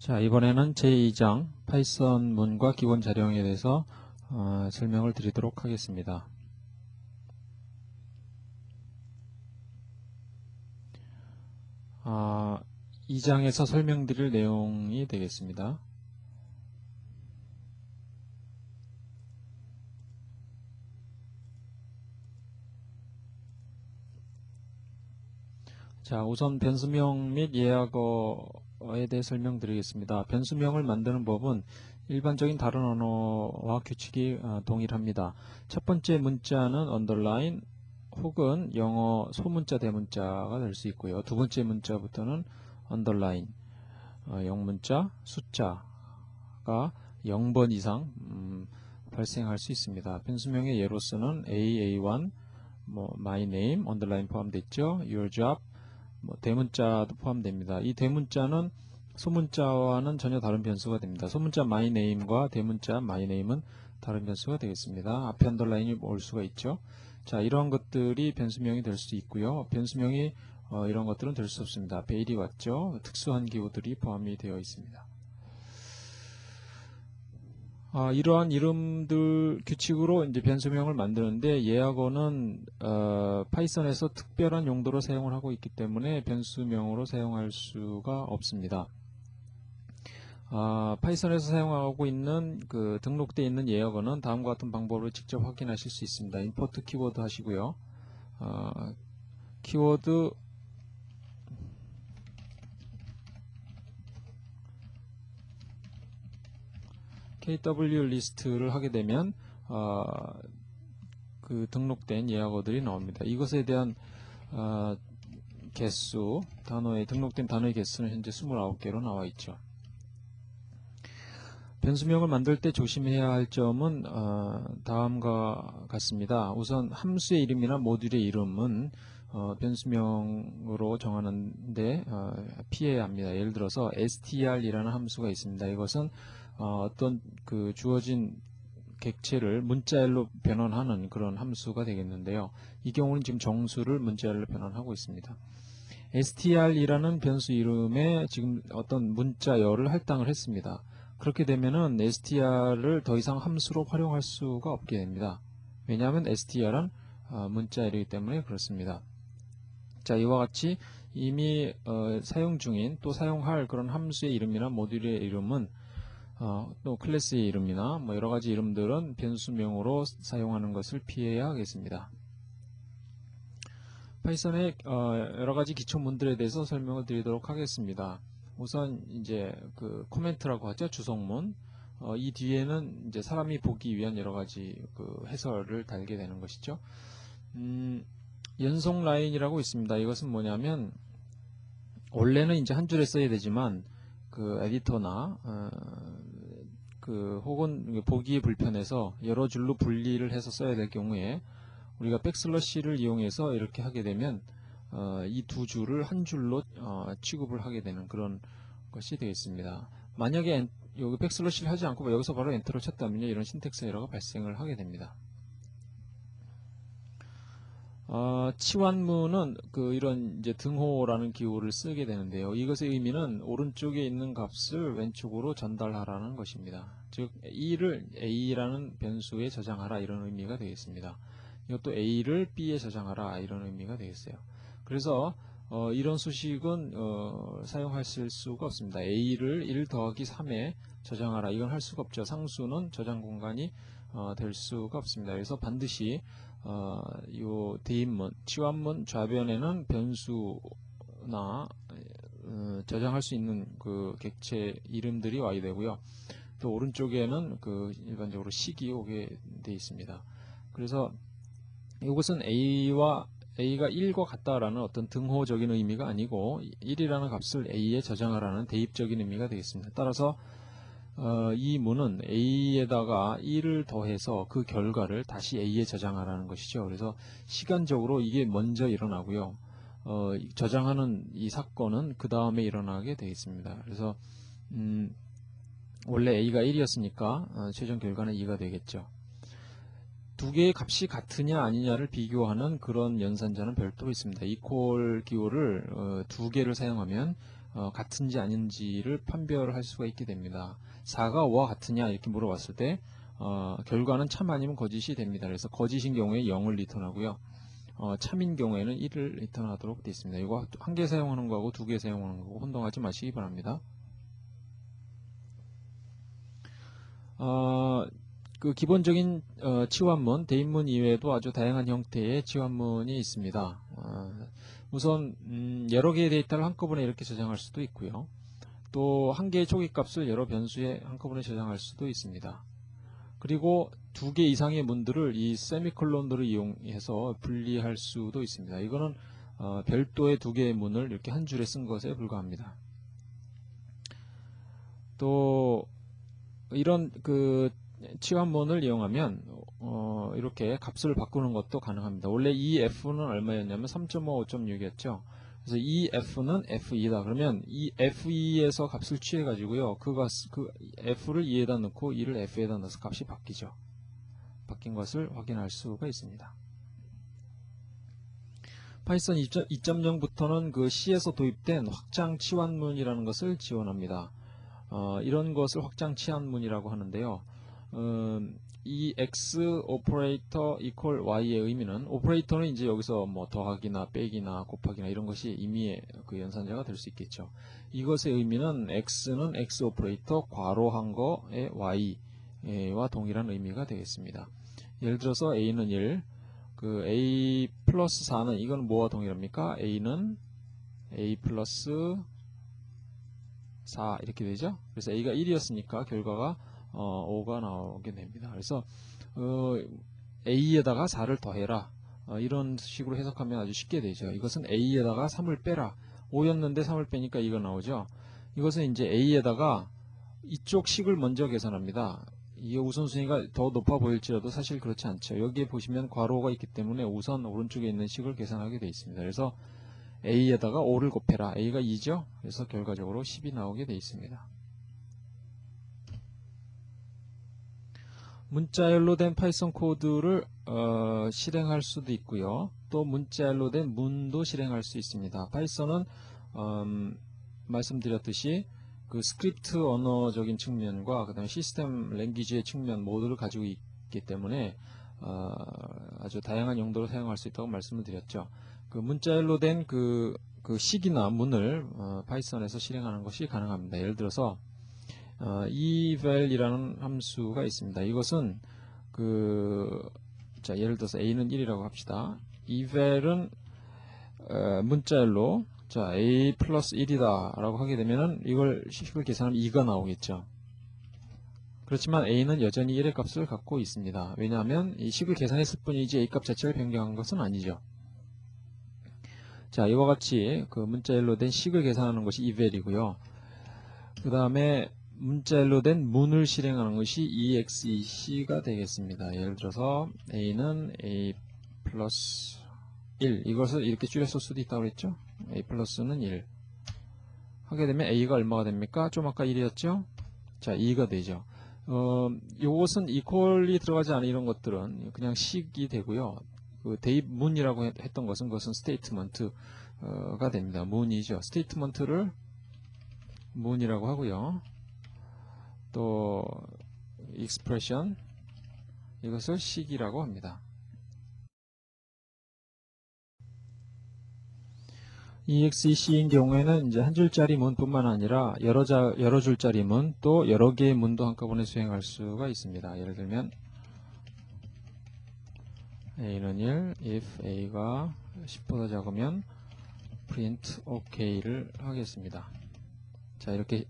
자, 이번에는 제2장 파이썬 문과 기본 자령에 대해서 설명을 드리도록 하겠습니다. 이 장에서 설명드릴 내용이 되겠습니다. 자, 우선 변수명 및 예약어에 대해 설명드리겠습니다. 변수명을 만드는 법은 일반적인 다른 언어와 규칙이 동일합니다. 첫 번째 문자는 언더라인 혹은 영어 소문자 대문자가 될 수 있고요. 두 번째 문자부터는 언더라인, 영문자, 숫자가 0번 이상 발생할 수 있습니다. 변수명의 예로서는 A, A1, my name, 언더라인 포함되어 있죠. your job, 대문자도 포함됩니다. 이 대문자는 소문자와는 전혀 다른 변수가 됩니다. 소문자 my name과 대문자 my name은 다른 변수가 되겠습니다. 앞에 언더라인이 올 수가 있죠. 자, 이러한 것들이 변수명이 될 수 있고요. 변수명이 이런 것들은 될 수 없습니다. 앞에 1이 왔죠. 특수한 기호들이 포함이 되어 있습니다. 이러한 이름들 규칙으로 이제 변수명을 만드는데 예약어는 파이썬에서 특별한 용도로 사용을 하고 있기 때문에 변수명으로 사용할 수가 없습니다. 파이썬에서 사용하고 있는 등록되어 있는 예약어는 다음과 같은 방법으로 직접 확인하실 수 있습니다. 임포트 키워드 하시고요. 키워드 KW 리스트를 하게 되면 등록된 예약어들이 나옵니다. 이것에 대한 개수, 등록된 단어의 개수는 현재 29개로 나와 있죠. 변수명을 만들 때 조심해야 할 점은 다음과 같습니다. 우선 함수의 이름이나 모듈의 이름은 변수명으로 정하는데 피해야 합니다. 예를 들어서 str이라는 함수가 있습니다. 이것은 어떤 주어진 객체를 문자열로 변환하는 그런 함수가 되겠는데요. 이 경우는 지금 정수를 문자열로 변환하고 있습니다. str이라는 변수 이름에 지금 어떤 문자열을 할당을 했습니다. 그렇게 되면은 str을 더 이상 함수로 활용할 수가 없게 됩니다. 왜냐하면 str은 문자열이기 때문에 그렇습니다. 자, 이와 같이 이미 사용 중인 또 사용할 그런 함수의 이름이나 모듈의 이름은 또 클래스의 이름이나 여러가지 이름들은 변수명으로 사용하는 것을 피해야 하겠습니다. 파이썬의 여러가지 기초문들에 대해서 설명을 드리도록 하겠습니다. 우선 이제 코멘트라고 하죠. 주석문. 이 뒤에는 이제 사람이 보기 위한 여러가지 해설을 달게 되는 것이죠. 연속 라인이라고 있습니다. 이것은 뭐냐면 원래는 이제 한 줄에 써야 되지만 에디터나 혹은 보기에 불편해서 여러 줄로 분리를 해서 써야 될 경우에 우리가 백슬러시를 이용해서 이렇게 하게 되면 이 두 줄을 한 줄로 취급을 하게 되는 그런 것이 되겠습니다. 만약에 여기 백슬러시를 하지 않고 여기서 바로 엔터를 쳤다면요, 이런 신텍스 에러가 발생을 하게 됩니다. 치환문은 이런 이제 등호라는 기호를 쓰게 되는데요. 이것의 의미는 오른쪽에 있는 값을 왼쪽으로 전달하라는 것입니다. 즉 E를 A라는 변수에 저장하라 이런 의미가 되겠습니다. 이것도 A를 B에 저장하라 이런 의미가 되겠어요. 그래서 이런 수식은 사용하실 수가 없습니다. A를 1 더하기 3에 저장하라 이건 할 수가 없죠. 상수는 저장 공간이 될 수가 없습니다. 그래서 반드시 요 대입문, 치환문 좌변에는 변수나 저장할 수 있는 객체 이름들이 와야 되고요. 또 오른쪽에는 일반적으로 식이 오게 되어 있습니다. 그래서 이것은 A가 1과 같다라는 어떤 등호적인 의미가 아니고 1이라는 값을 A에 저장하라는 대입적인 의미가 되겠습니다. 따라서 이 문은 A에다가 1을 더해서 그 결과를 다시 A에 저장하라는 것이죠. 그래서 시간적으로 이게 먼저 일어나고요. 저장하는 이 사건은 그 다음에 일어나게 되어 있습니다. 그래서 원래 A가 1이었으니까 최종 결과는 2가 되겠죠. 두 개의 값이 같으냐 아니냐를 비교하는 그런 연산자는 별도로 있습니다. 이퀄 기호를 두 개를 사용하면 같은지 아닌지를 판별할 수가 있게 됩니다. 4가 5와 같으냐 이렇게 물어봤을 때 결과는 참 아니면 거짓이 됩니다. 그래서 거짓인 경우에 0을 리턴하고요. 참인 경우에는 1을 리턴하도록 되어 있습니다. 이거 한 개 사용하는 거하고 두 개 사용하는 거고 혼동하지 마시기 바랍니다. 그 기본적인 치환문, 대입문 이외에도 아주 다양한 형태의 치환문이 있습니다. 우선 여러 개의 데이터를 한꺼번에 이렇게 저장할 수도 있고요. 또 한 개의 초기값을 여러 변수에 한꺼번에 저장할 수도 있습니다. 그리고 두 개 이상의 문들을 이 세미콜론들을 이용해서 분리할 수도 있습니다. 이거는 별도의 두 개의 문을 이렇게 한 줄에 쓴 것에 불과합니다. 또 이런 그 치환문을 이용하면 이렇게 값을 바꾸는 것도 가능합니다. 원래 이 f는 얼마였냐면 3.5, 5.6이었죠. 그래서 이 f는 f2다. 그러면 이 f2에서 값을 취해 가지고요. 그 f를 2에다 넣고 2를 f에다 넣어서 값이 바뀌죠. 바뀐 것을 확인할 수가 있습니다. 파이썬 2.0부터는 그 C에서 도입된 확장 치환문이라는 것을 지원합니다. 이런 것을 확장 치환문이라고 하는데요. 이 x 오퍼레이터 equal y의 의미는, 오퍼레이터는 이제 여기서 뭐 더하기나 빼기나 곱하기나 이런 것이 임의의 그 연산자가 될 수 있겠죠. 이것의 의미는 x는 x 오퍼레이터 괄호한 거의 y와 동일한 의미가 되겠습니다. 예를 들어서 a는 1, 그 a 플러스 4는 이건 뭐와 동일합니까? a는 a 플러스 4 이렇게 되죠. 그래서 a가 1이었으니까 결과가 5가 나오게 됩니다. 그래서 a에다가 4를 더해라, 이런 식으로 해석하면 아주 쉽게 되죠. 이것은 a에다가 3을 빼라. 5였는데 3을 빼니까 이거 나오죠. 이것은 이제 a에다가 이쪽 식을 먼저 계산합니다. 이게 우선순위가 더 높아 보일지라도 사실 그렇지 않죠. 여기에 보시면 괄호가 있기 때문에 우선 오른쪽에 있는 식을 계산하게 되어 있습니다. 그래서 a에다가 5를 곱해라. a가 2죠. 그래서 결과적으로 10이 나오게 되어 있습니다. 문자열로 된 파이썬 코드를 실행할 수도 있고요. 또 문자열로 된 문도 실행할 수 있습니다. 파이썬은 말씀드렸듯이 그 스크립트 언어적인 측면과 그다음에 시스템 랭귀지의 측면 모두를 가지고 있기 때문에 아주 다양한 용도로 사용할 수 있다고 말씀을 드렸죠. 그 문자열로 된 그 식이나 문을 파이썬에서 실행하는 것이 가능합니다. 예를 들어서 eval이라는 함수가 있습니다. 이것은 자, 예를 들어서 a는 1이라고 합시다. eval은 문자열로 자, a 플러스 1이다 라고 하게 되면은 이걸 식을 계산하면 2가 나오겠죠. 그렇지만 a는 여전히 1의 값을 갖고 있습니다. 왜냐하면 이 식을 계산했을 뿐이지 a 값 자체를 변경한 것은 아니죠. 자, 이와 같이 그 문자열로 된 식을 계산하는 것이 eval이고요. 그 다음에 문자열로 된 문을 실행하는 것이 exec가 되겠습니다. 예를 들어서 a는 a 플러스 1, 이것을 이렇게 줄였을 수도 있다고 그랬죠. a 플러스는 1 하게 되면 a가 얼마가 됩니까? 좀 아까 1이었죠. 자, 2가 되죠. 요것은 equal이 들어가지 않은 이런 것들은 그냥 식이 되고요. 그 대입문이라고 했던 것은 그것은 스테이트먼트가 됩니다. 문이죠. 스테이트먼트를 문이라고 하고요. 또 expression, 이것을 식이라고 합니다. exec인 경우에는 이제 한 줄짜리 문뿐만 아니라 여러 줄짜리 문, 또 여러 개의 문도 한꺼번에 수행할 수가 있습니다. 예를 들면 a는 1, if a가 10보다 작으면 print ok를 하겠습니다. 자, 이렇게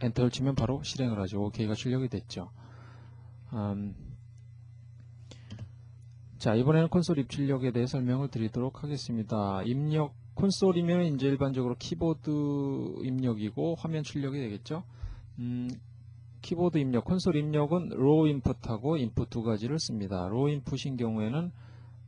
엔터를 치면 바로 실행을 하죠. ok가 출력이 됐죠. 자, 이번에는 콘솔 입출력에 대해 설명을 드리도록 하겠습니다. 입력, 콘솔이면 이제 일반적으로 키보드 입력이고 화면 출력이 되겠죠. 키보드 입력, 콘솔 입력은 로우 인풋하고 인풋 두 가지를 씁니다. 로우 인풋인 경우에는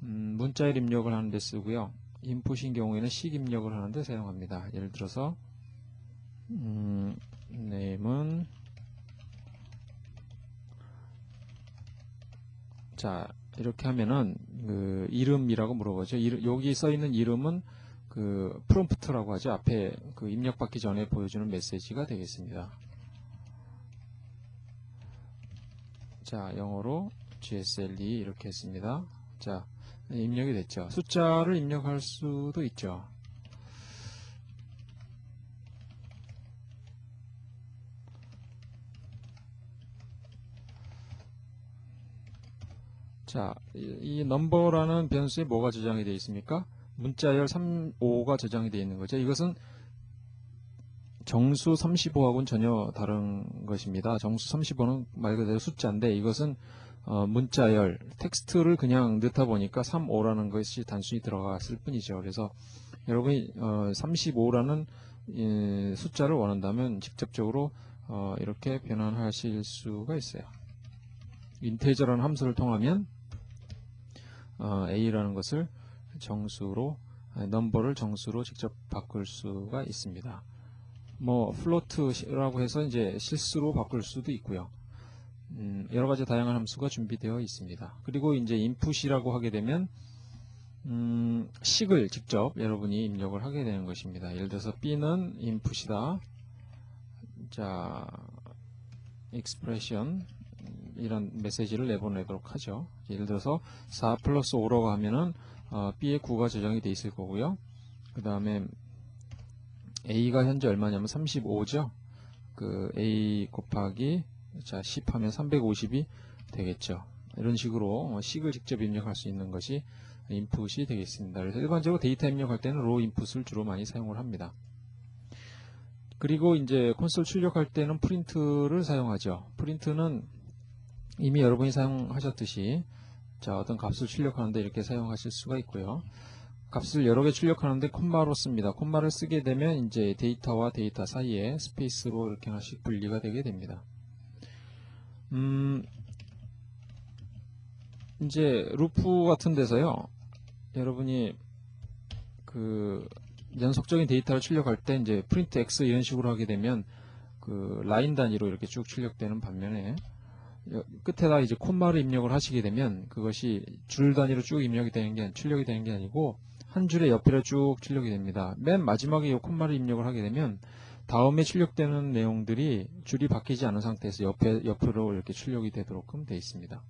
문자열 입력을 하는데 쓰고요. 인풋인 경우에는 식 입력을 하는데 사용합니다. 예를 들어서 name은 자, 이렇게 하면은 그 이름이라고 물어보죠. 여기 써 있는 이름은 그 프롬프트라고 하죠. 앞에 그 입력받기 전에 보여주는 메시지가 되겠습니다. 자, 영어로 GSLE 이렇게 했습니다. 자, 입력이 됐죠. 숫자를 입력할 수도 있죠. 자, 이 number라는 변수에 뭐가 저장이 되어 있습니까? 문자열 35가 저장이 되어 있는 거죠. 이것은 정수 35하고는 전혀 다른 것입니다. 정수 35는 말 그대로 숫자인데 이것은 문자열, 텍스트를 그냥 넣다 보니까 35라는 것이 단순히 들어갔을 뿐이죠. 그래서 여러분이 35라는 숫자를 원한다면 직접적으로 이렇게 변환하실 수가 있어요. 인테저라는 함수를 통하면 a라는 것을 정수로, 넘버를 정수로 직접 바꿀 수가 있습니다. 뭐 플로트라고 해서 이제 실수로 바꿀 수도 있고요. 여러 가지 다양한 함수가 준비되어 있습니다. 그리고 이제 인풋이라고 하게 되면 식을 직접 여러분이 입력을 하게 되는 것입니다. 예를 들어서 b는 인풋이다. 자, expression 이런 메시지를 내보내도록 하죠. 예를 들어서 4 플러스 5라고 하면은 b에 9가 저장이 되어 있을 거고요. 그 다음에 a가 현재 얼마냐면 35죠. 그 a 곱하기 자 10 하면 350이 되겠죠. 이런 식으로 식을 직접 입력할 수 있는 것이 인풋이 되겠습니다. 그래서 일반적으로 데이터 입력할 때는 로우 인풋을 주로 많이 사용을 합니다. 그리고 이제 콘솔 출력할 때는 프린트를 사용하죠. 프린트는 이미 여러분이 사용하셨듯이 자, 어떤 값을 출력하는데 이렇게 사용하실 수가 있고요. 값을 여러 개 출력하는데 콤마로 씁니다. 콤마를 쓰게 되면 이제 데이터와 데이터 사이에 스페이스로 이렇게 하나씩 분리가 되게 됩니다. 이제 루프 같은 데서요. 여러분이 그 연속적인 데이터를 출력할 때 이제 프린트 x 이런 식으로 하게 되면 그 라인 단위로 이렇게 쭉 출력되는 반면에 끝에다 이제 콤마를 입력을 하시게 되면 그것이 줄 단위로 쭉 입력이 되는 게 출력이 되는 게 아니고 한 줄의 옆으로 쭉 출력이 됩니다. 맨 마지막에 이 콤마를 입력을 하게 되면 다음에 출력되는 내용들이 줄이 바뀌지 않은 상태에서 옆으로 이렇게 출력이 되도록 되어 있습니다.